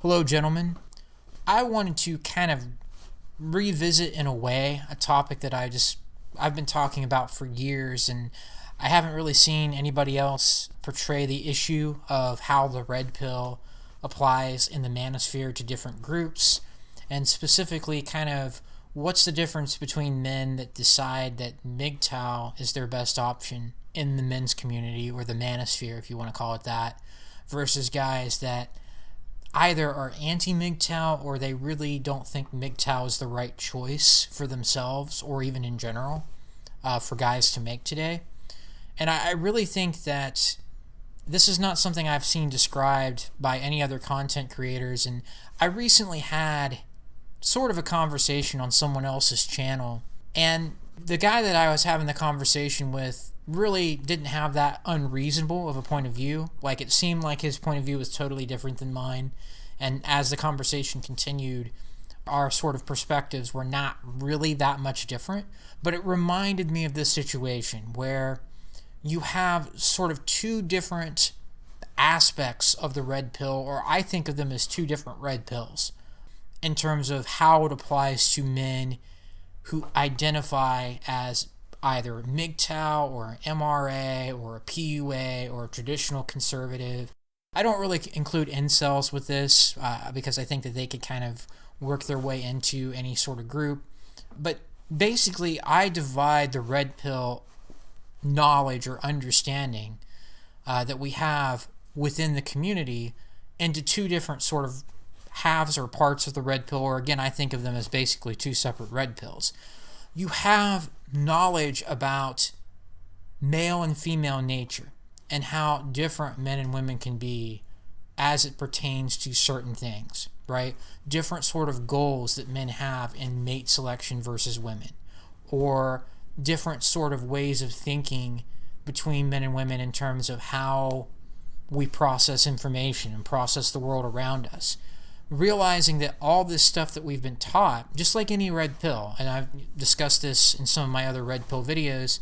Hello, gentlemen. I wanted to kind of revisit, in a way, a topic that I've been talking about for years, and I haven't really seen anybody else portray the issue of how the red pill applies in the manosphere to different groups, and specifically kind of what's the difference between men that decide that MGTOW is their best option in the men's community, or the manosphere if you want to call it that, versus guys that either are anti-MGTOW or they really don't think MGTOW is the right choice for themselves or even in general for guys to make today. And I really think that this is not something I've seen described by any other content creators. And I recently had sort of a conversation on someone else's channel, and the guy that I was having the conversation with really didn't have that unreasonable of a point of view. Like, it seemed like his point of view was totally different than mine. And as the conversation continued, our sort of perspectives were not really that much different. But it reminded me of this situation where you have sort of two different aspects of the red pill, or I think of them as two different red pills, in terms of how it applies to men who identify as either MGTOW or MRA or a PUA or a traditional conservative. I don't really include incels with this because I think that they could kind of work their way into any sort of group. But basically, I divide the red pill knowledge or understanding that we have within the community into two different sort of halves or parts of the red pill, or again, I think of them as basically two separate red pills. You have knowledge about male and female nature and how different men and women can be as it pertains to certain things, right? Different sort of goals that men have in mate selection versus women, or different sort of ways of thinking between men and women in terms of how we process information and process the world around us. Realizing that all this stuff that we've been taught, just like any red pill, and I've discussed this in some of my other red pill videos,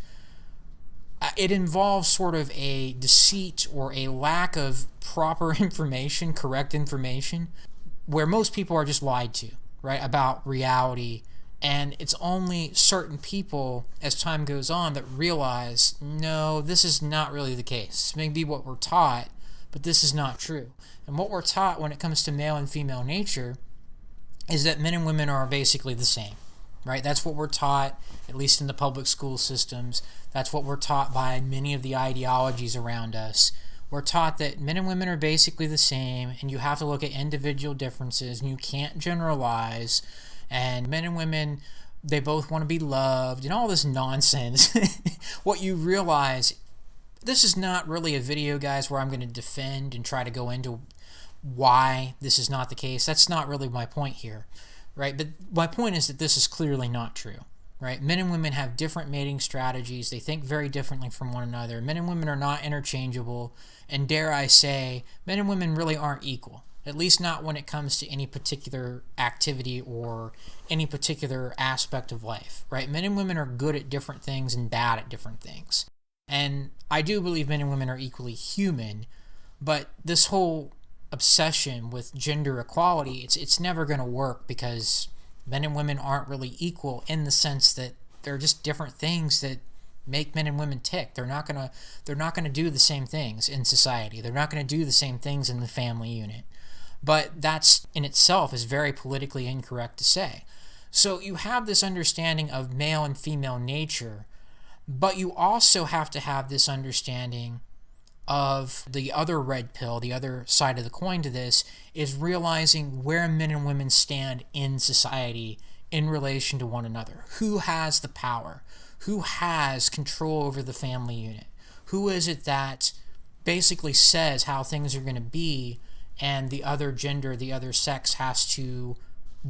it involves sort of a deceit or a lack of proper information, correct information, where most people are just lied to, right, about reality. And it's only certain people, as time goes on, that realize, no, this is not really the case. This may be what we're taught, but this is not true. And what we're taught when it comes to male and female nature is that men and women are basically the same, right? That's what we're taught, at least in the public school systems. That's what we're taught by many of the ideologies around us. We're taught that men and women are basically the same, and you have to look at individual differences, and you can't generalize. And men and women, they both want to be loved, and all this nonsense. What you realize, this is not really a video, guys, where I'm going to defend and try to go into why this is not the case. That's not really my point here, right? But my point is that this is clearly not true, right? Men and women have different mating strategies. They think very differently from one another. Men and women are not interchangeable. And dare I say, men and women really aren't equal, at least not when it comes to any particular activity or any particular aspect of life, right? Men and women are good at different things and bad at different things. And I do believe men and women are equally human, but this whole obsession with gender equality, it's never going to work, because men and women aren't really equal in the sense that they're just different things that make men and women tick. They're not going to do the same things in society. They're not going to do the same things in the family unit. But that's in itself is very politically incorrect to say. So you have this understanding of male and female nature, but you also have to have this understanding of the other red pill, the other side of the coin to this, is realizing where men and women stand in society in relation to one another. Who has the power? Who has control over the family unit? Who is it that basically says how things are going to be, and the other gender, the other sex, has to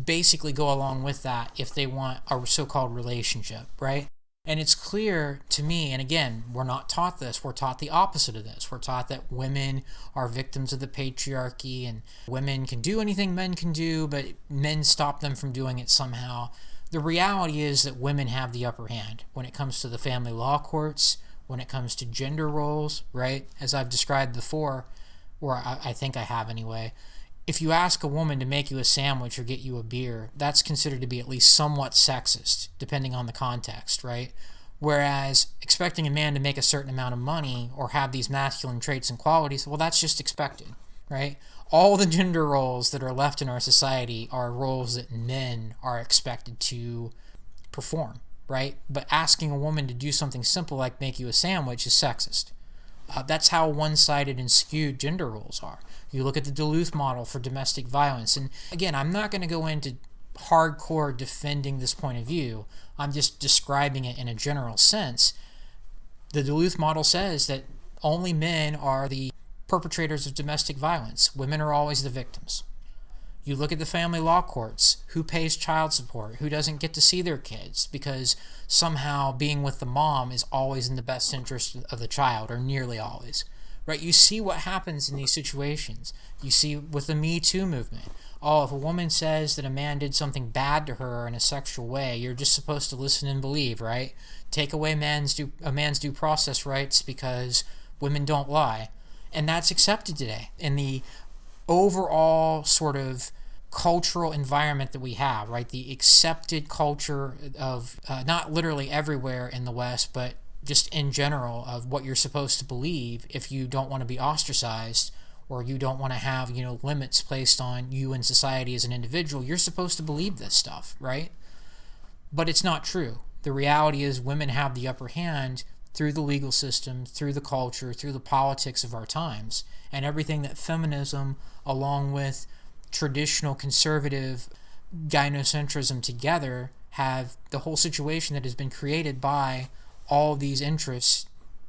basically go along with that if they want a so-called relationship, right? And it's clear to me, and again, we're not taught this, we're taught the opposite of this. We're taught that women are victims of the patriarchy, and women can do anything men can do, but men stop them from doing it somehow. The reality is that women have the upper hand when it comes to the family law courts, when it comes to gender roles, right? As I've described before, or I think I have anyway, if you ask a woman to make you a sandwich or get you a beer, that's considered to be at least somewhat sexist, depending on the context, right? Whereas expecting a man to make a certain amount of money or have these masculine traits and qualities, well, that's just expected, right? All the gender roles that are left in our society are roles that men are expected to perform, right? But asking a woman to do something simple like make you a sandwich is sexist. That's how one-sided and skewed gender roles are. You look at the Duluth model for domestic violence, and again, I'm not going to go into hardcore defending this point of view. I'm just describing it in a general sense. The Duluth model says that only men are the perpetrators of domestic violence. Women are always the victims. You look at the family law courts. Who pays child support? Who doesn't get to see their kids because somehow being with the mom is always in the best interest of the child, or nearly always, right? You see what happens in these situations. You see with the Me Too movement. Oh, if a woman says that a man did something bad to her in a sexual way, you're just supposed to listen and believe, right? Take away a man's due process rights because women don't lie. And that's accepted today in the overall sort of cultural environment that we have, right? The accepted culture of not literally everywhere in the West, but just in general of what you're supposed to believe if you don't want to be ostracized or you don't want to have, limits placed on you in society as an individual. You're supposed to believe this stuff, right? But it's not true. The reality is women have the upper hand through the legal system, through the culture, through the politics of our times, and everything that feminism, along with traditional conservative gynocentrism together, have the whole situation that has been created by all of these interests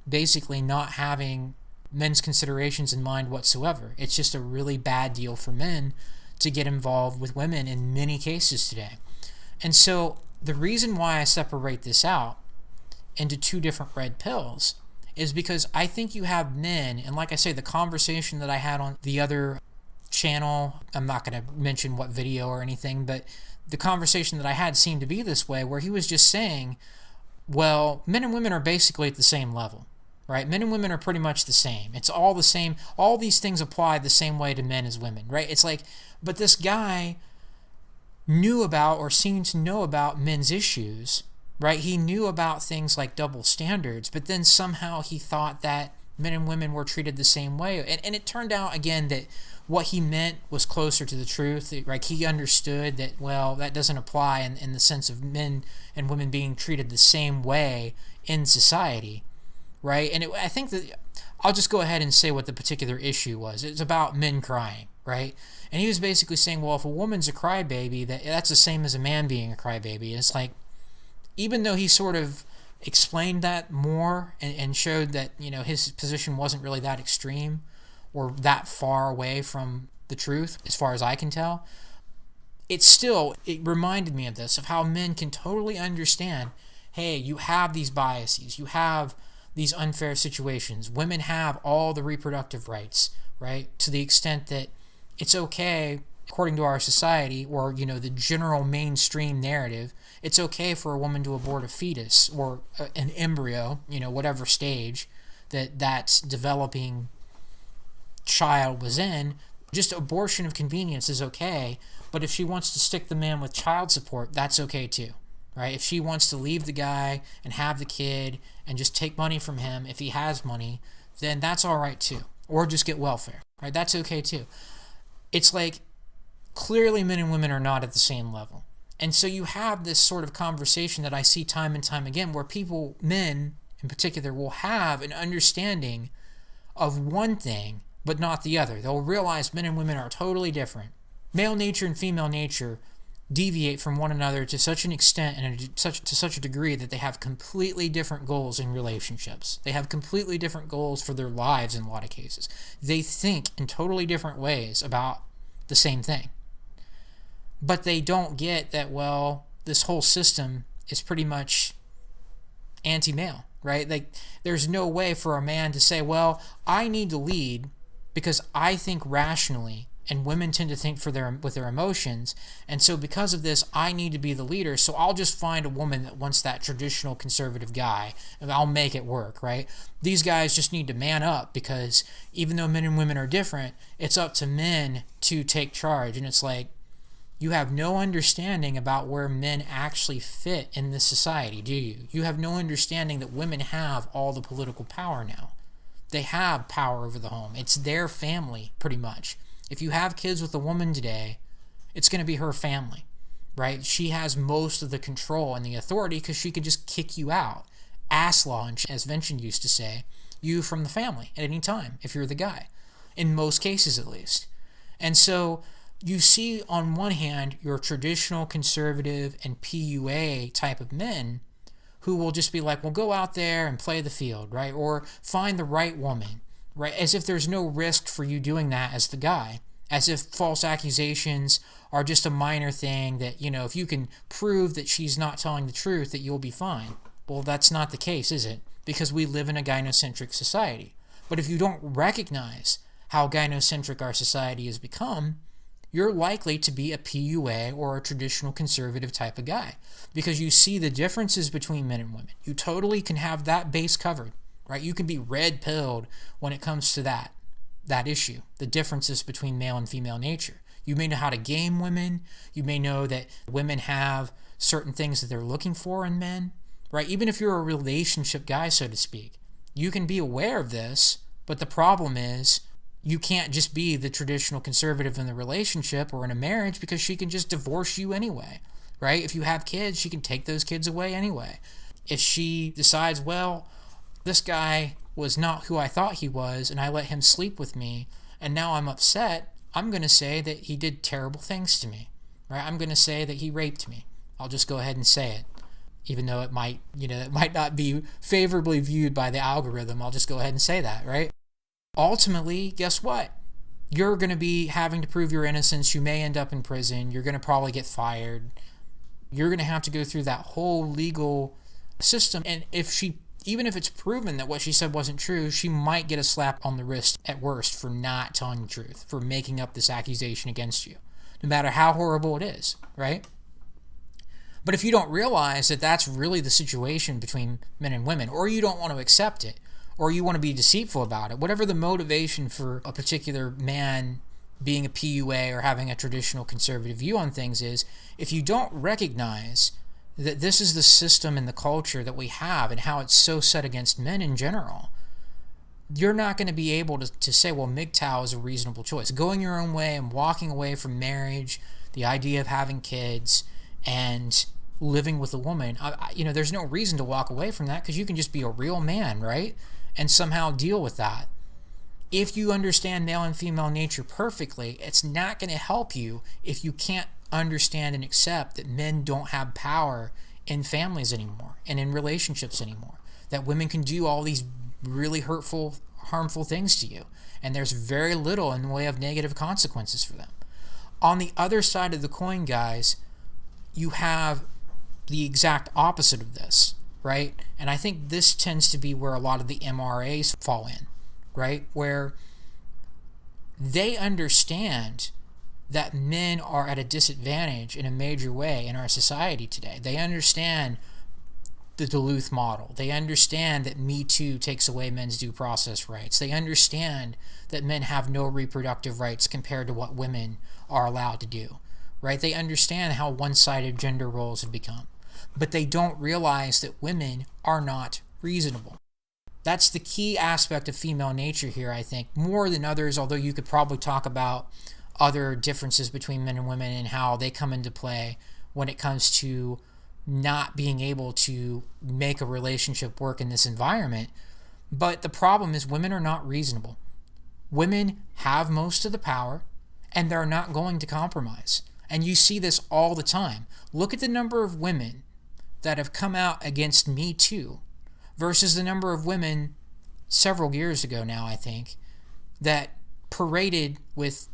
basically not having men's considerations in mind whatsoever. It's just a really bad deal for men to get involved with women in many cases today. And so the reason why I separate this out into two different red pills is because I think you have men, and like I say, the conversation that I had on the other channel, I'm not going to mention what video or anything, but the conversation that I had seemed to be this way, where he was just saying, well, men and women are basically at the same level, right? Men and women are pretty much the same. It's all the same. All these things apply the same way to men as women, right? It's like, but this guy knew about or seemed to know about men's issues, right? He knew about things like double standards, but then somehow he thought that men and women were treated the same way. And it turned out, again, that what he meant was closer to the truth. Right? He understood that, well, that doesn't apply in the sense of men and women being treated the same way in society, right? And I think that I'll just go ahead and say what the particular issue was. It's about men crying, right? And he was basically saying, well, if a woman's a crybaby, that's the same as a man being a crybaby. And it's like, even though he sort of explained that more and showed that, his position wasn't really that extreme or that far away from the truth, as far as I can tell, it reminded me of this, of how men can totally understand, hey, you have these biases, you have these unfair situations. Women have all the reproductive rights, right? To the extent that it's okay, according to our society, or, the general mainstream narrative, it's okay for a woman to abort a fetus or an embryo, whatever stage that developing child was in. Just abortion of convenience is okay, but if she wants to stick the man with child support, that's okay too, right? If she wants to leave the guy and have the kid and just take money from him if he has money, then that's all right too. Or just get welfare, right? That's okay too. It's like, clearly men and women are not at the same level. And so you have this sort of conversation that I see time and time again where people, men in particular, will have an understanding of one thing but not the other. They'll realize men and women are totally different. Male nature and female nature deviate from one another to such an extent and to such a degree that they have completely different goals in relationships. They have completely different goals for their lives in a lot of cases. They think in totally different ways about the same thing. But they don't get that, well, this whole system is pretty much anti-male, right? Like, there's no way for a man to say, well, I need to lead because I think rationally and women tend to think with their emotions. And so because of this, I need to be the leader, so I'll just find a woman that wants that traditional conservative guy and I'll make it work, right? These guys just need to man up, because even though men and women are different, it's up to men to take charge. And it's like, you have no understanding about where men actually fit in this society, do you? You have no understanding that women have all the political power now. They have power over the home. It's their family, pretty much. If you have kids with a woman today, it's going to be her family, right? She has most of the control and the authority, because she could just kick you out. Ass launch, as Vincent used to say, you from the family at any time, if you're the guy. In most cases, at least. And so you see, on one hand, your traditional conservative and PUA type of men who will just be like, well, go out there and play the field, right? Or find the right woman, right? As if there's no risk for you doing that as the guy. As if false accusations are just a minor thing that, if you can prove that she's not telling the truth, that you'll be fine. Well, that's not the case, is it? Because we live in a gynocentric society. But if you don't recognize how gynocentric our society has become, you're likely to be a PUA or a traditional conservative type of guy, because you see the differences between men and women. You totally can have that base covered, right? You can be red-pilled when it comes to that issue, the differences between male and female nature. You may know how to game women. You may know that women have certain things that they're looking for in men, right? Even if you're a relationship guy, so to speak, you can be aware of this, but the problem is, you can't just be the traditional conservative in the relationship or in a marriage, because she can just divorce you anyway, right? If you have kids, she can take those kids away anyway. If she decides, well, this guy was not who I thought he was, and I let him sleep with me, and now I'm upset, I'm going to say that he did terrible things to me, right? I'm going to say that he raped me. I'll just go ahead and say it. Even though it might not be favorably viewed by the algorithm, I'll just go ahead and say that, right? Ultimately, guess what? You're going to be having to prove your innocence. You may end up in prison. You're going to probably get fired. You're going to have to go through that whole legal system. And even if it's proven that what she said wasn't true, she might get a slap on the wrist at worst for not telling the truth, for making up this accusation against you, no matter how horrible it is, right? But if you don't realize that that's really the situation between men and women, or you don't want to accept it, or you want to be deceitful about it, whatever the motivation for a particular man being a PUA or having a traditional conservative view on things is, if you don't recognize that this is the system and the culture that we have and how it's so set against men in general, you're not going to be able to say, well, MGTOW is a reasonable choice. Going your own way and walking away from marriage, the idea of having kids, and living with a woman, there's no reason to walk away from that, because you can just be a real man, right? And somehow deal with that. If you understand male and female nature perfectly, it's not going to help you if you can't understand and accept that men don't have power in families anymore and in relationships anymore. That women can do all these really hurtful, harmful things to you, and there's very little in the way of negative consequences for them. On the other side of the coin, guys, you have the exact opposite of this, right? And I think this tends to be where a lot of the MRAs fall in, right? Where they understand that men are at a disadvantage in a major way in our society today. They understand the Duluth model. They understand that Me Too takes away men's due process rights. They understand that men have no reproductive rights compared to what women are allowed to do, right? They understand how one-sided gender roles have become. But they don't realize that women are not reasonable. That's the key aspect of female nature here, I think, more than others, although you could probably talk about other differences between men and women and how they come into play when it comes to not being able to make a relationship work in this environment. But the problem is, women are not reasonable. Women have most of the power, and they're not going to compromise. And you see this all the time. Look at the number of women that have come out against Me Too versus the number of women several years ago now, I think, that paraded with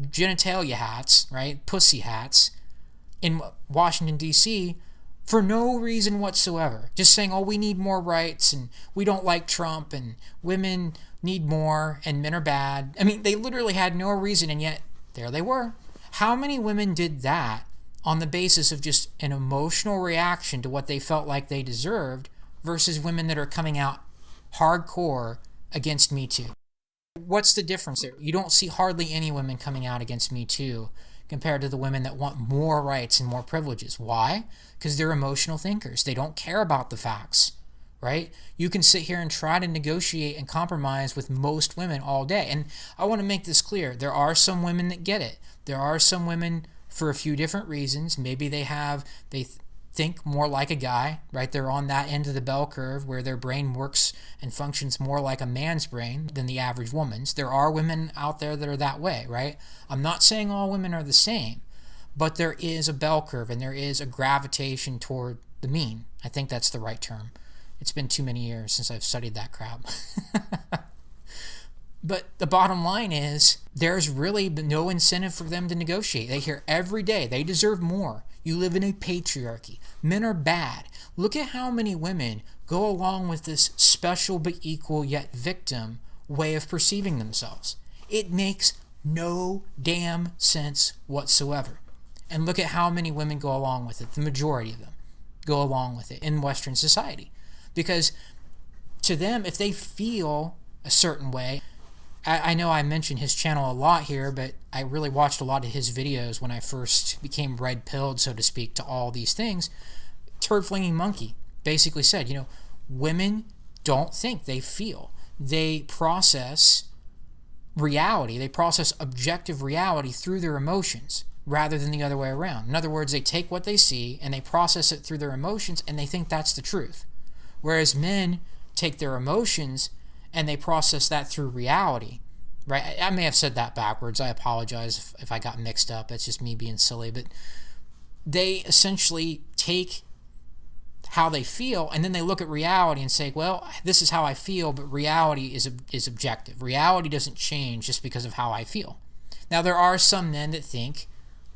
genitalia hats, right, pussy hats, in Washington, D.C. for no reason whatsoever. Just saying, oh, we need more rights, and we don't like Trump, and women need more, and men are bad. I mean, they literally had no reason, and yet There they were. How many women did that on the basis of just an emotional reaction to what they felt like they deserved versus women that are coming out hardcore against Me Too? What's the difference there? You don't see hardly any women coming out against Me Too compared to the women that want more rights and more privileges. Why? Because they're emotional thinkers. They don't care about the facts, right? You can sit here and try to negotiate and compromise with most women all day. And I want to make this clear. There are some women that get it. There are some women for a few different reasons. Maybe they think more like a guy, right? They're on that end of the bell curve where their brain works and functions more like a man's brain than the average woman's. There are women out there that are that way, right? I'm not saying all women are the same, but there is a bell curve and there is a gravitation toward the mean. I think that's the right term. It's been too many years since I've studied that crap. But the bottom line is there's really no incentive for them to negotiate. They hear every day they deserve more. You live in a patriarchy. Men are bad. Look at how many women go along with this special but equal yet victim way of perceiving themselves. It makes no damn sense whatsoever. And look at how many women go along with it. The majority of them go along with it in Western society. Because to them, if they feel a certain way, I know I mentioned his channel a lot here, but I really watched a lot of his videos when I first became red-pilled, so to speak, to all these things. Turd-flinging monkey basically said, women don't think, they feel. They process reality. They process objective reality through their emotions rather than the other way around. In other words, they take what they see and they process it through their emotions and they think that's the truth. Whereas men take their emotions and they process that through reality, right? I may have said that backwards. I apologize if I got mixed up. That's just me being silly. But they essentially take how they feel, and then they look at reality and say, well, this is how I feel, but reality is objective. Reality doesn't change just because of how I feel. Now, there are some men that think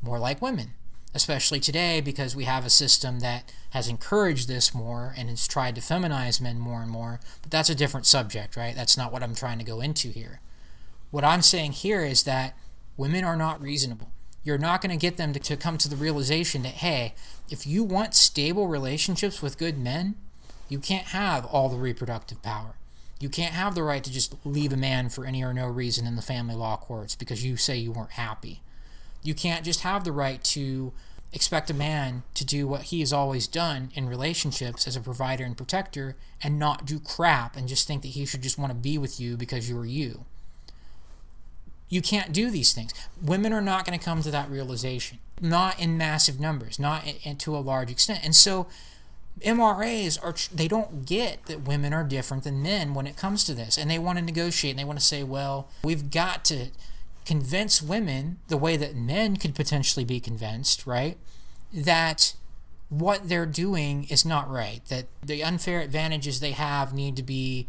more like women, especially today because we have a system that has encouraged this more and has tried to feminize men more and more, but that's a different subject, right? That's not what I'm trying to go into here. What I'm saying here is that women are not reasonable. You're not going to get them to come to the realization that, hey, if you want stable relationships with good men, you can't have all the reproductive power. You can't have the right to just leave a man for any or no reason in the family law courts because you say you weren't happy. You can't just have the right to expect a man to do what he has always done in relationships as a provider and protector and not do crap and just think that he should just want to be with you because you're you. You can't do these things. Women are not going to come to that realization. Not in massive numbers, not to a large extent. And so MRAs, they don't get that women are different than men when it comes to this. And they want to negotiate and they want to say, well, we've got to convince women the way that men could potentially be convinced, right? That what they're doing is not right. That the unfair advantages they have need to be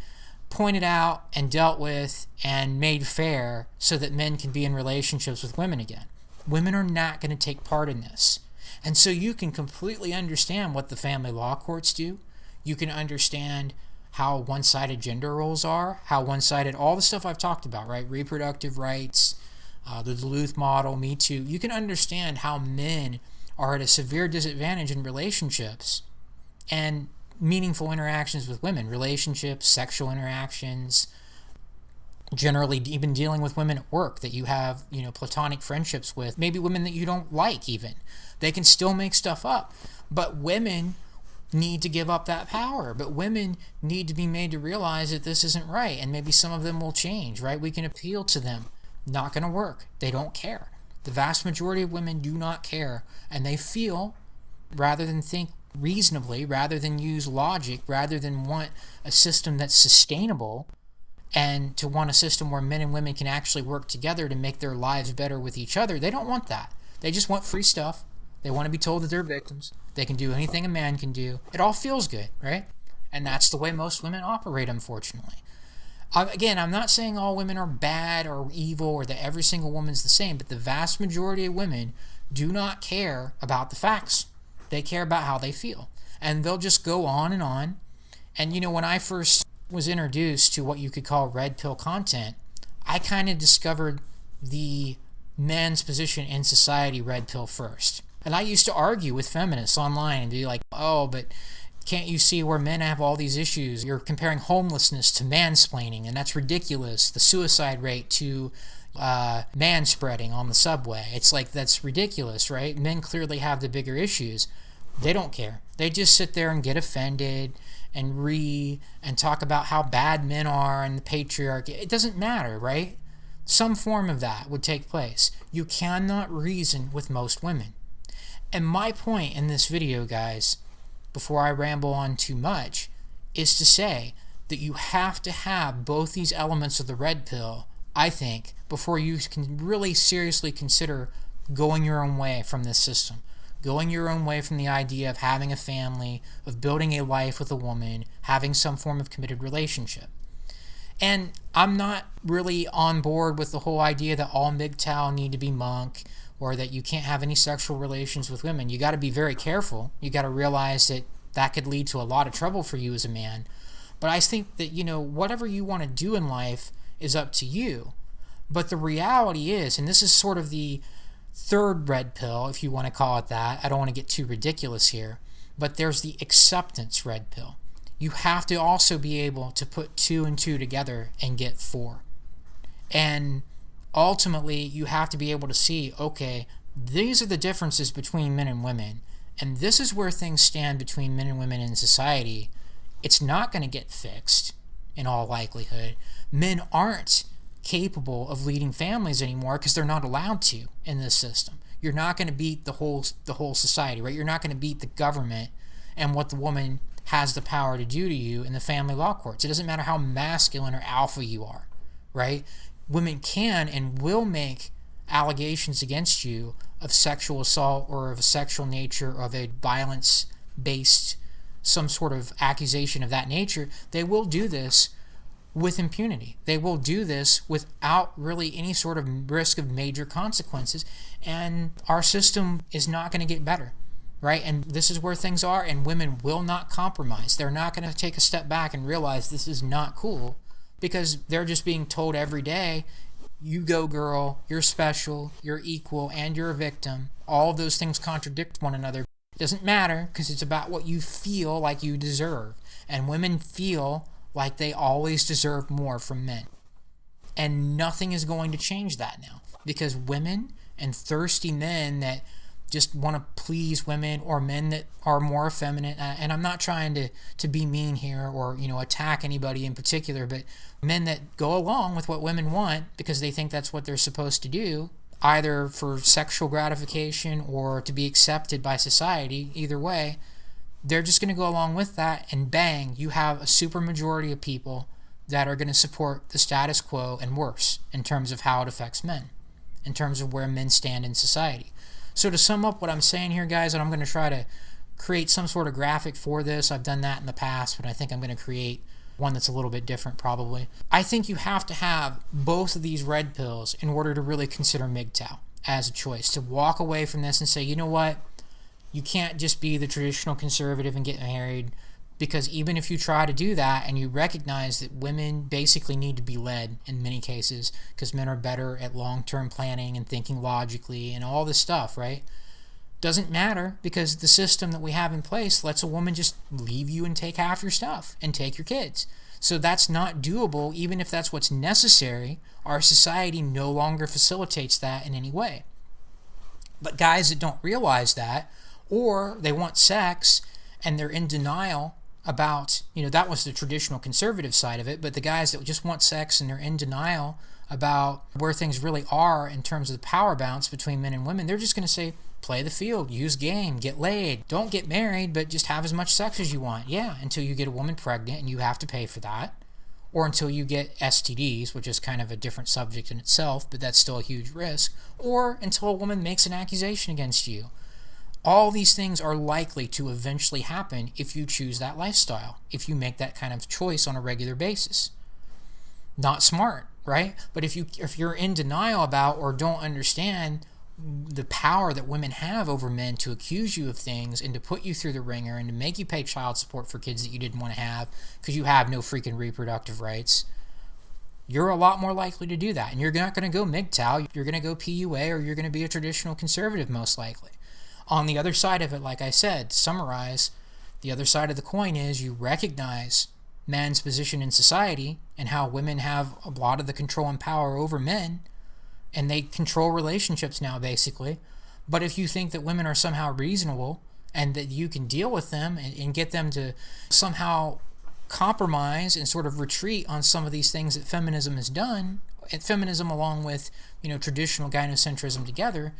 pointed out and dealt with and made fair so that men can be in relationships with women again. Women are not going to take part in this. And so you can completely understand what the family law courts do. You can understand how one-sided gender roles are, how one-sided all the stuff I've talked about, right? Reproductive rights, the Duluth model, Me Too. You can understand how men are at a severe disadvantage in relationships and meaningful interactions with women, relationships, sexual interactions, generally even dealing with women at work that you have, platonic friendships with, maybe women that you don't like even. They can still make stuff up, but women need to give up that power. But women need to be made to realize that this isn't right, and maybe some of them will change, right? We can appeal to them. Not going to work. They don't care. The vast majority of women do not care, and they feel rather than think reasonably, rather than use logic, rather than want a system that's sustainable and to want a system where men and women can actually work together to make their lives better with each other. They don't want that. They just want free stuff. They want to be told that they're victims. They can do anything a man can do. It all feels good, right? And that's the way most women operate, unfortunately. Again, I'm not saying all women are bad or evil or that every single woman's the same, but the vast majority of women do not care about the facts. They care about how they feel. And they'll just go on and on. And when I first was introduced to what you could call red pill content, I kind of discovered the men's position in society red pill first. And I used to argue with feminists online and be like, oh, but can't you see where men have all these issues? You're comparing homelessness to mansplaining, and that's ridiculous. The suicide rate to manspreading on the subway. It's like, that's ridiculous, right? Men clearly have the bigger issues. They don't care. They just sit there and get offended and talk about how bad men are and the patriarchy. It doesn't matter, right? Some form of that would take place. You cannot reason with most women. And my point in this video, guys, before I ramble on too much, is to say that you have to have both these elements of the red pill, I think, before you can really seriously consider going your own way from this system. Going your own way from the idea of having a family, of building a life with a woman, having some form of committed relationship. And I'm not really on board with the whole idea that all MGTOW need to be monk, or that you can't have any sexual relations with women. You got to be very careful. You got to realize that that could lead to a lot of trouble for you as a man. But I think that, whatever you want to do in life is up to you. But the reality is, and this is sort of the third red pill, if you want to call it that. I don't want to get too ridiculous here. But there's the acceptance red pill. You have to also be able to put 2 and 2 together and get 4. And ultimately, you have to be able to see, okay, these are the differences between men and women, and this is where things stand between men and women in society. It's not going to get fixed, in all likelihood. Men aren't capable of leading families anymore because they're not allowed to in this system. You're not going to beat the whole society, right? You're not going to beat the government and what the woman has the power to do to you in the family law courts. It doesn't matter how masculine or alpha you are, right? Women can and will make allegations against you of sexual assault or of a sexual nature, or of a violence-based, some sort of accusation of that nature. They will do this with impunity. They will do this without really any sort of risk of major consequences, and our system is not going to get better, right? And this is where things are, and women will not compromise. They're not going to take a step back and realize this is not cool, because they're just being told every day, you go girl, you're special, you're equal, and you're a victim. All of those things contradict one another. It doesn't matter, because it's about what you feel like you deserve. And women feel like they always deserve more from men. And nothing is going to change that now, because women and thirsty men that just want to please women, or men that are more effeminate, and I'm not trying to be mean here or attack anybody in particular, but men that go along with what women want because they think that's what they're supposed to do, either for sexual gratification or to be accepted by society. Either way, they're just going to go along with that, and bang, you have a super majority of people that are going to support the status quo and worse in terms of how it affects men, in terms of where men stand in society. So to sum up what I'm saying here, guys, and I'm going to try to create some sort of graphic for this. I've done that in the past, but I think I'm going to create one that's a little bit different probably. I think you have to have both of these red pills in order to really consider MGTOW as a choice, to walk away from this and say, you know what, you can't just be the traditional conservative and get married, because even if you try to do that and you recognize that women basically need to be led in many cases, because men are better at long-term planning and thinking logically and all this stuff, right? Doesn't matter, because the system that we have in place lets a woman just leave you and take half your stuff and take your kids. So that's not doable, even if that's what's necessary. Our society no longer facilitates that in any way. But guys that don't realize that, or they want sex and they're in denial about, that was the traditional conservative side of it, but the guys that just want sex and they're in denial about where things really are in terms of the power balance between men and women, they're just going to say, play the field, use game, get laid, don't get married, but just have as much sex as you want. Yeah, until you get a woman pregnant and you have to pay for that, or until you get STDs, which is kind of a different subject in itself, but that's still a huge risk, or until a woman makes an accusation against you. All these things are likely to eventually happen if you choose that lifestyle, if you make that kind of choice on a regular basis. Not smart, right? But if you're in denial about or don't understand the power that women have over men to accuse you of things and to put you through the ringer and to make you pay child support for kids that you didn't want to have because you have no freaking reproductive rights, you're a lot more likely to do that. And you're not going to go MGTOW, you're going to go PUA, or you're going to be a traditional conservative most likely. On the other side of it, like I said, to summarize, the other side of the coin is you recognize man's position in society and how women have a lot of the control and power over men, and they control relationships now basically. But if you think that women are somehow reasonable and that you can deal with them and get them to somehow compromise and sort of retreat on some of these things that feminism has done, and feminism along with, traditional gynocentrism together,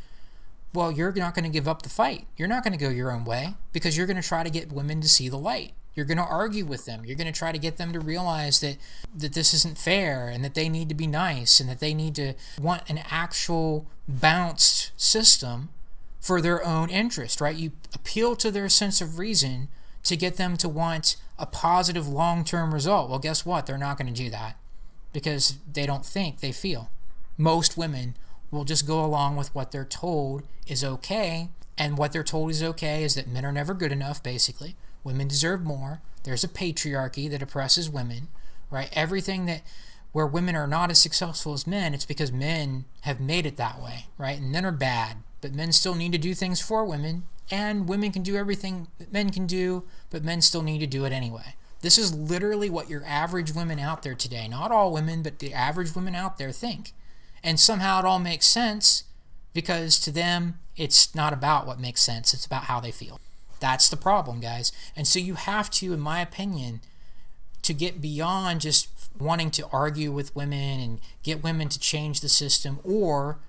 well, you're not going to give up the fight. You're not going to go your own way because you're going to try to get women to see the light. You're going to argue with them. You're going to try to get them to realize that this isn't fair and that they need to be nice and that they need to want an actual balanced system for their own interest, right? You appeal to their sense of reason to get them to want a positive long-term result. Well, guess what? They're not going to do that because they don't think, they feel. Most women will just go along with what they're told is okay, and what they're told is okay is that men are never good enough, basically. Women deserve more. There's a patriarchy that oppresses women, right? Everything that where women are not as successful as men, it's because men have made it that way, right? And men are bad, but men still need to do things for women, and women can do everything that men can do, but men still need to do it anyway. This is literally what your average women out there today, not all women, but the average women out there think. And somehow it all makes sense because to them, it's not about what makes sense. It's about how they feel. That's the problem, guys. And so you have to, in my opinion, to get beyond just wanting to argue with women and get women to change the system, or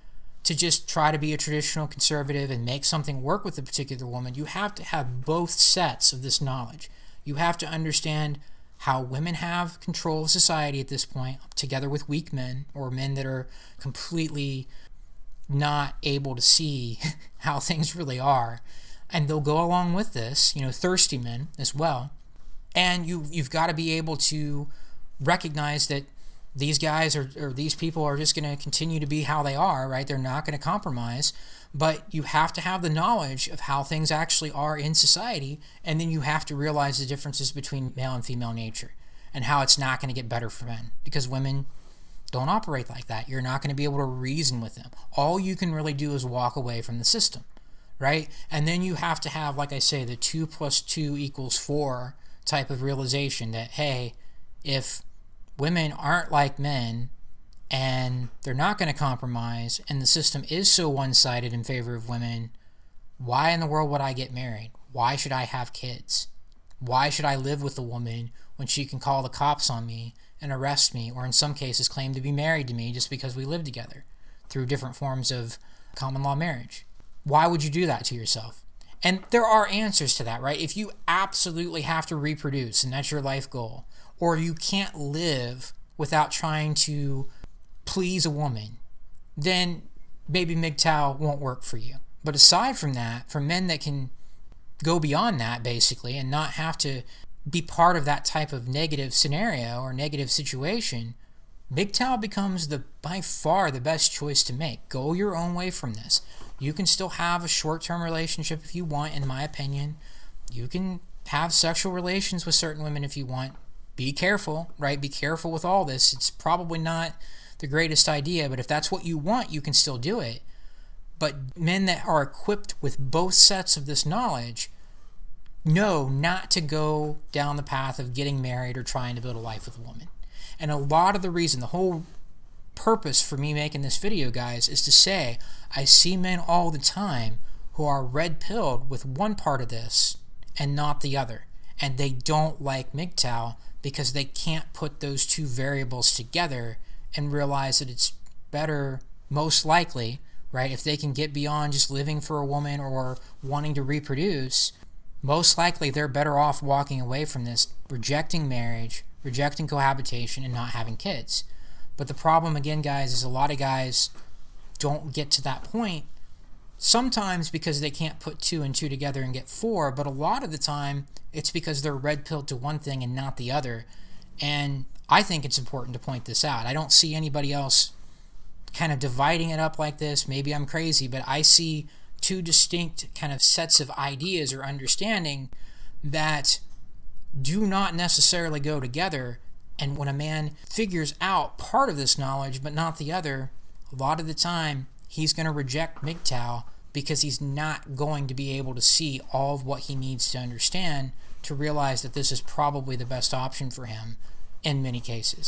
to just try to be a traditional conservative and make something work with a particular woman, you have to have both sets of this knowledge. You have to understand how women have control of society at this point, together with weak men or men that are completely not able to see how things really are. And they'll go along with this, thirsty men as well. And you've got to be able to recognize that these guys or these people are just going to continue to be how they are, right? They're not going to compromise. But you have to have the knowledge of how things actually are in society, and then you have to realize the differences between male and female nature and how it's not going to get better for men because women don't operate like that. You're not going to be able to reason with them. All you can really do is walk away from the system, right? And then you have to have, like I say, the 2 + 2 = 4 type of realization that, hey, if women aren't like men, and they're not going to compromise, and the system is so one-sided in favor of women, why in the world would I get married? Why should I have kids? Why should I live with a woman when she can call the cops on me and arrest me, or in some cases claim to be married to me just because we live together through different forms of common law marriage? Why would you do that to yourself? And there are answers to that, right? If you absolutely have to reproduce and that's your life goal, or you can't live without trying to please a woman, then maybe MGTOW won't work for you. But aside from that, for men that can go beyond that basically and not have to be part of that type of negative scenario or negative situation, MGTOW becomes by far the best choice to make. Go your own way from this. You can still have a short-term relationship if you want, in my opinion. You can have sexual relations with certain women if you want. Be careful, right? Be careful with all this. It's probably not the greatest idea, but if that's what you want, you can still do it. But men that are equipped with both sets of this knowledge know not to go down the path of getting married or trying to build a life with a woman. And a lot of the reason, the whole purpose for me making this video, guys, is to say I see men all the time who are red-pilled with one part of this and not the other. And they don't like MGTOW because they can't put those two variables together and realize that it's better, most likely, right, if they can get beyond just living for a woman or wanting to reproduce, most likely they're better off walking away from this, rejecting marriage, rejecting cohabitation, and not having kids. But the problem, again, guys, is a lot of guys don't get to that point, sometimes because they can't put 2 and 2 together and get 4, but a lot of the time it's because they're red-pilled to one thing and not the other. And I think it's important to point this out. I don't see anybody else kind of dividing it up like this. Maybe I'm crazy, but I see 2 distinct kind of sets of ideas or understanding that do not necessarily go together, And when a man figures out part of this knowledge but not the other, a lot of the time he's going to reject MGTOW because he's not going to be able to see all of what he needs to understand to realize that this is probably the best option for him in many cases.